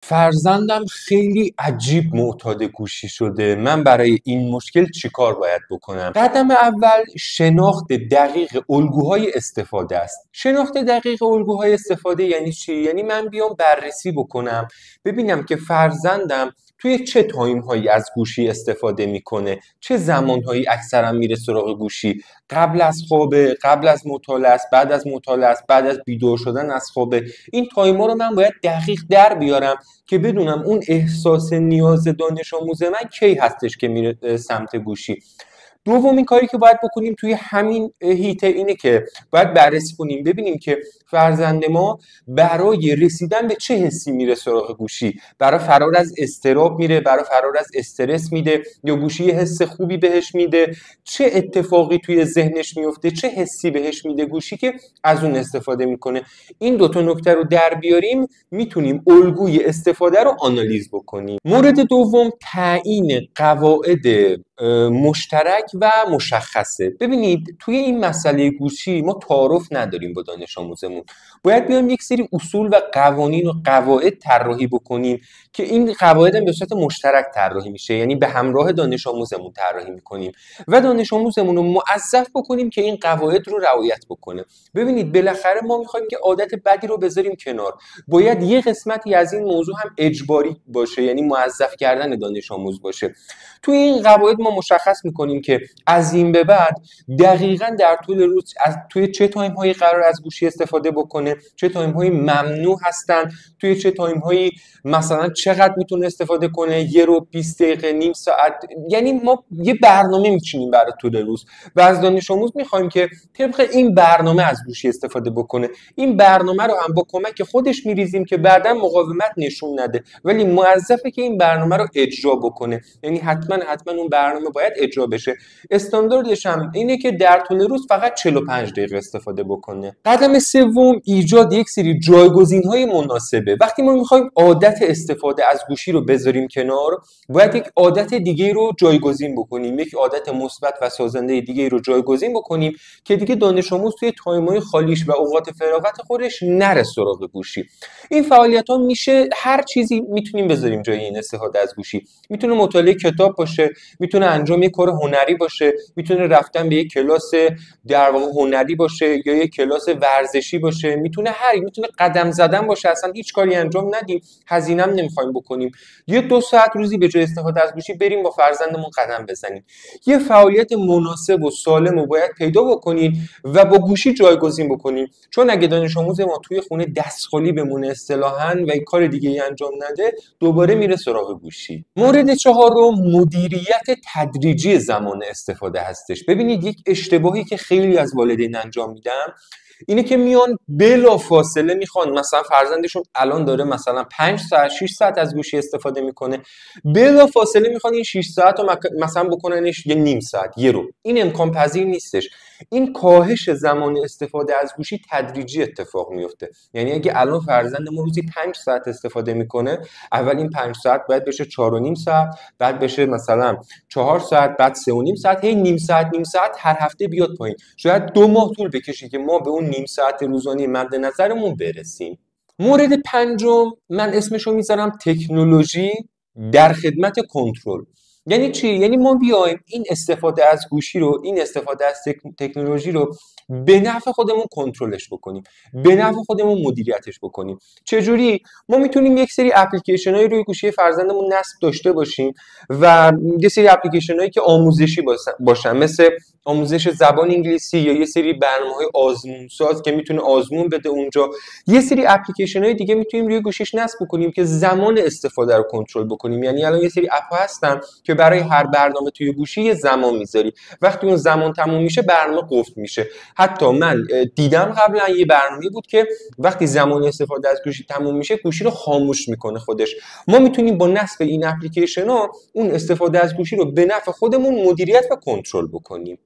فرزندم خیلی عجیب معتاد گوشی شده. من برای این مشکل چیکار باید بکنم؟ قدم اول شناخت دقیق الگوهای استفاده است. شناخت دقیق الگوهای استفاده یعنی چی؟ یعنی من بیام بررسی بکنم، ببینم که فرزندم توی چه تایم هایی از گوشی استفاده میکنه، چه زمان هایی اکثرا میره سراغ گوشی، قبل از خوابه، قبل از مطالعه است، بعد از مطالعه است، بعد از بیدار شدن از خوابه. این تایما رو من باید دقیق در بیارم که بدونم اون احساس نیاز دانش آموز من کی هستش که میره سمت گوشی. دومین کاری که باید بکنیم توی همین هیته اینه که باید بررسی کنیم ببینیم که فرزند ما برای رسیدن به چه حسی میره سراغ گوشی. برای فرار از اضطراب میره، برای فرار از استرس میده، یا گوشی یه حس خوبی بهش میده، چه اتفاقی توی ذهنش میفته، چه حسی بهش میده گوشی که از اون استفاده میکنه. این دوتا نکته رو در بیاریم میتونیم الگوی استفاده رو آنالیز بکنیم. مورد دوم تعیین قواعد مشترک و مشخصه. ببینید توی این مسئله گوشی ما تعارف نداریم با دانش آموزمون. باید بیایم یک سری اصول و قوانین و قواعد طراحی بکنیم که این قواعد هم به صورت مشترک طراحی میشه، یعنی به همراه دانش آموزمون طراحی میکنیم و دانش آموزمون رو موظف بکنیم که این قواعد رو رعایت بکنه. ببینید بالاخره ما میخوایم که عادت بدی رو بذاریم کنار. باید یه قسمتی از این موضوع هم اجباری باشه، یعنی موظف کردن دانش آموز باشه. توی این قواعد ما مشخص میکنیم که از این به بعد دقیقاً در طول روز توی چه تایم هایی قرار از گوشی استفاده بکنه، چه تایم هایی ممنوع هستن، توی چه تایم هایی مثلا چقدر میتونه استفاده کنه، 1 رو 20 دقیقه، نیم ساعت. یعنی ما یه برنامه میچینیم برای طول روز و از دانش آموز میخوایم که طبق این برنامه از گوشی استفاده بکنه. این برنامه رو هم با کمک خودش میریزیم که بعداً مقاومت نشون نده، ولی موظفه که این برنامه رو اجرا بکنه. یعنی حتما اون برنامه باید اجرا بشه. استانداردش هم اینه که در طول روز فقط 45 دقیقه استفاده بکنه. قدم سوم ایجاد یک سری جایگزین‌های مناسبه. وقتی ما می‌خوایم عادت استفاده از گوشی رو بذاریم کنار، باید یک عادت دیگه رو جایگزین بکنیم، یک عادت مثبت و سازنده دیگه رو جایگزین بکنیم که دیگه دانش آموز توی تایم‌های خالیش و اوقات فراغت خودش نره سراغ گوشی. این فعالیت‌ها میشه هر چیزی میتونیم بذاریم جای این استفاده از گوشی. میتونه مطالعه کتاب باشه، میتونه انجام یک کار هنری باشه، میتونه رفتن به یک کلاس در واقع هنری باشه یا یک کلاس ورزشی باشه، میتونه قدم زدن باشه. اصلا هیچ کاری انجام ندیم، هزینه هم نمیخوایم بکنیم، 1-2 ساعت روزی به جای استفاده از گوشی بریم با فرزندمون قدم بزنیم. یه فعالیت مناسب و سالم رو باید پیدا بکنیم و با گوشی جایگزین بکنیم، چون اگه دانش آموز ما توی خونه دستخالی بمونه اصطلاحاً و یک کار دیگه ای انجام نده، دوباره میره سراغ گوشی. مورد چهارم مدیریت تدریجی زمان استفاده هستش. ببینید یک اشتباهی که خیلی از والدین انجام میدن اینه که میان بلا فاصله میخوان، مثلا فرزندشون الان داره مثلا 5 ساعت 6 ساعت از گوشی استفاده میکنه، بلا فاصله میخوان این 6 ساعت رو مثلا بکننش یه نیم ساعت، 1 رو. این امکان پذیر نیستش. این کاهش زمان استفاده از گوشی تدریجی اتفاق میفته. یعنی اگه الان فرزندمون روزی 5 ساعت استفاده میکنه، اول این 5 ساعت باید بشه 4.5 ساعت، بعد بشه مثلا 4 ساعت، بعد 3.5 ساعت، هی نیم ساعت هر هفته بیاد پایین. شاید 2 ماه طول بکشه که ما به اون نیم ساعت روزانه مد نظرمون برسیم. مورد پنجم من اسمشو میذارم تکنولوژی در خدمت کنترل. یعنی چی؟ یعنی ما بیایم این استفاده از گوشی رو، این استفاده از تکنولوژی رو به نفع خودمون کنترلش بکنیم، به نفع خودمون مدیریتش بکنیم. چجوری؟ ما میتونیم یک سری اپلیکیشن‌های روی گوشی فرزندمون نصب داشته باشیم و یه سری اپلیکیشن‌هایی که آموزشی باشن، مثل آموزش زبان انگلیسی یا یه سری برنامه‌های آزمونساز که میتونه آزمون بده اونجا. یه سری اپلیکیشن‌های دیگه میتونیم روی گوشیش نصب بکنیم که زمان استفاده رو کنترل بکنیم. یعنی الان یه سری اپ‌ها هستن که برای هر برنامه توی گوشی یه زمان میذاری، وقتی اون زمان تموم میشه برنامه قفل میشه. حتی من دیدم قبلا یه برنامه بود که وقتی زمان استفاده از گوشی تموم میشه گوشی رو خاموش میکنه خودش. ما میتونیم با نصب این اپلیکیشن‌ها اون استفاده از گوشی رو به نفع خودمون مدیریت و کنترل بکنیم.